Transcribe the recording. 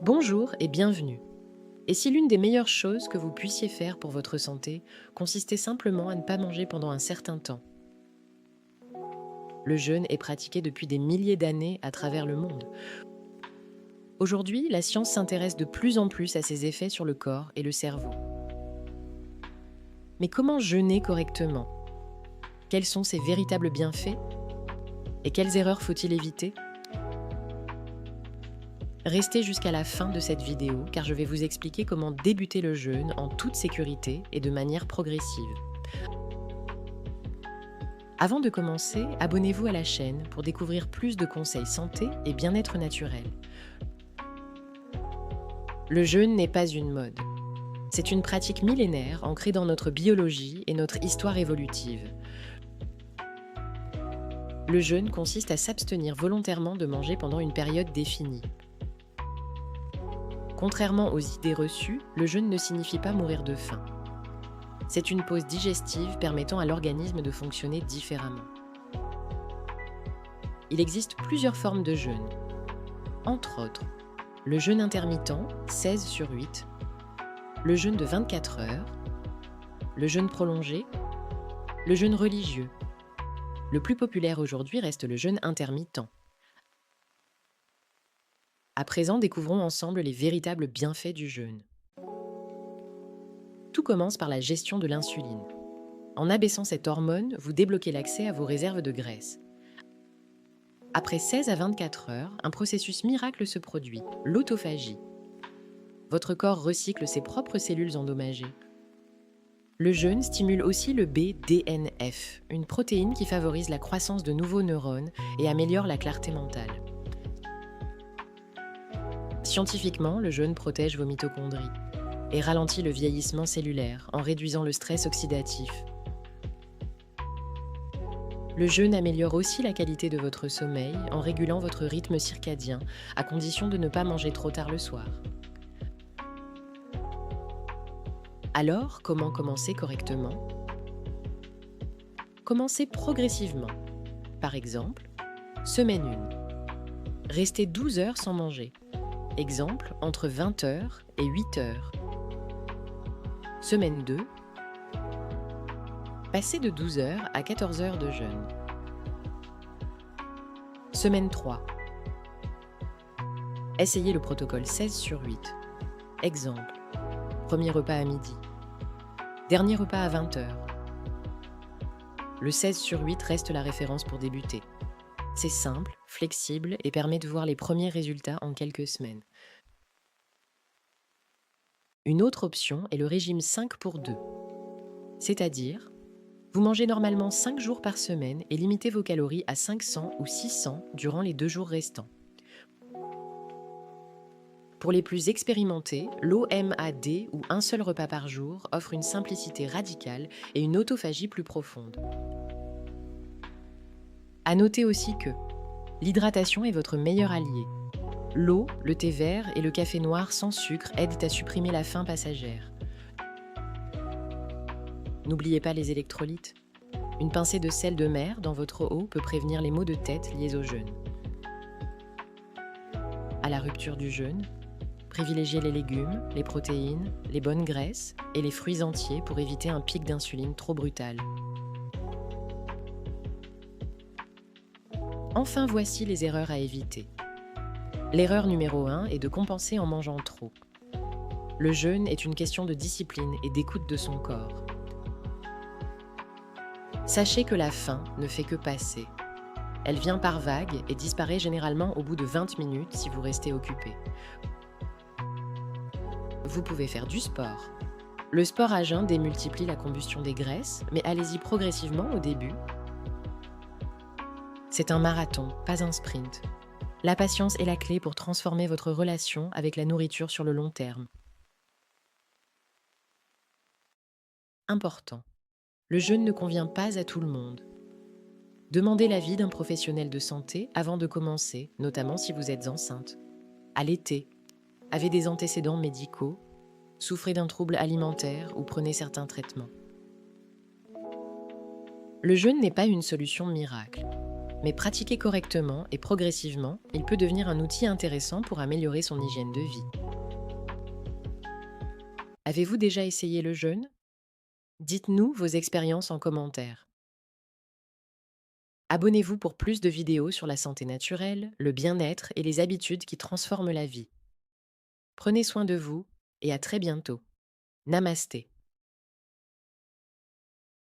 Bonjour et bienvenue. Et si l'une des meilleures choses que vous puissiez faire pour votre santé consistait simplement à ne pas manger pendant un certain temps? Le jeûne est pratiqué depuis des milliers d'années à travers le monde. Aujourd'hui, la science s'intéresse de plus en plus à ses effets sur le corps et le cerveau. Mais comment jeûner correctement? Quels sont ses véritables bienfaits? Et quelles erreurs faut-il éviter? Restez jusqu'à la fin de cette vidéo car je vais vous expliquer comment débuter le jeûne en toute sécurité et de manière progressive. Avant de commencer, abonnez-vous à la chaîne pour découvrir plus de conseils santé et bien-être naturel. Le jeûne n'est pas une mode. C'est une pratique millénaire ancrée dans notre biologie et notre histoire évolutive. Le jeûne consiste à s'abstenir volontairement de manger pendant une période définie. Contrairement aux idées reçues, le jeûne ne signifie pas mourir de faim. C'est une pause digestive permettant à l'organisme de fonctionner différemment. Il existe plusieurs formes de jeûne. Entre autres, le jeûne intermittent, 16/8, le jeûne de 24 heures, le jeûne prolongé, le jeûne religieux. Le plus populaire aujourd'hui reste le jeûne intermittent. À présent, découvrons ensemble les véritables bienfaits du jeûne. Tout commence par la gestion de l'insuline. En abaissant cette hormone, vous débloquez l'accès à vos réserves de graisse. Après 16 à 24 heures, un processus miracle se produit, l'autophagie. Votre corps recycle ses propres cellules endommagées. Le jeûne stimule aussi le BDNF, une protéine qui favorise la croissance de nouveaux neurones et améliore la clarté mentale. Scientifiquement, le jeûne protège vos mitochondries et ralentit le vieillissement cellulaire en réduisant le stress oxydatif. Le jeûne améliore aussi la qualité de votre sommeil en régulant votre rythme circadien, à condition de ne pas manger trop tard le soir. Alors, comment commencer correctement? Commencez progressivement. Par exemple, semaine 1. Restez 12 heures sans manger. Exemple, entre 20 heures et 8 heures. Semaine 2. Passez de 12 heures à 14 heures de jeûne. Semaine 3. Essayez le protocole 16/8. Exemple, premier repas à midi. Dernier repas à 20 heures. Le 16/8 reste la référence pour débuter. C'est simple, flexible et permet de voir les premiers résultats en quelques semaines. Une autre option est le régime 5/2. C'est-à-dire, vous mangez normalement 5 jours par semaine et limitez vos calories à 500 ou 600 durant les 2 jours restants. Pour les plus expérimentés, l'OMAD ou un seul repas par jour offre une simplicité radicale et une autophagie plus profonde. À noter aussi que l'hydratation est votre meilleur allié. L'eau, le thé vert et le café noir sans sucre aident à supprimer la faim passagère. N'oubliez pas les électrolytes. Une pincée de sel de mer dans votre eau peut prévenir les maux de tête liés au jeûne. À la rupture du jeûne, privilégiez les légumes, les protéines, les bonnes graisses et les fruits entiers pour éviter un pic d'insuline trop brutal. Enfin, voici les erreurs à éviter. L'erreur numéro 1 est de compenser en mangeant trop. Le jeûne est une question de discipline et d'écoute de son corps. Sachez que la faim ne fait que passer. Elle vient par vagues et disparaît généralement au bout de 20 minutes si vous restez occupé. Vous pouvez faire du sport. Le sport à jeun démultiplie la combustion des graisses, mais allez-y progressivement au début. C'est un marathon, pas un sprint. La patience est la clé pour transformer votre relation avec la nourriture sur le long terme. Important. Le jeûne ne convient pas à tout le monde. Demandez l'avis d'un professionnel de santé avant de commencer, notamment si vous êtes enceinte. Allaitez, avez des antécédents médicaux, souffrez d'un trouble alimentaire ou prenez certains traitements. Le jeûne n'est pas une solution miracle. Mais pratiqué correctement et progressivement, il peut devenir un outil intéressant pour améliorer son hygiène de vie. Avez-vous déjà essayé le jeûne? Dites-nous vos expériences en commentaire. Abonnez-vous pour plus de vidéos sur la santé naturelle, le bien-être et les habitudes qui transforment la vie. Prenez soin de vous et à très bientôt. Namasté.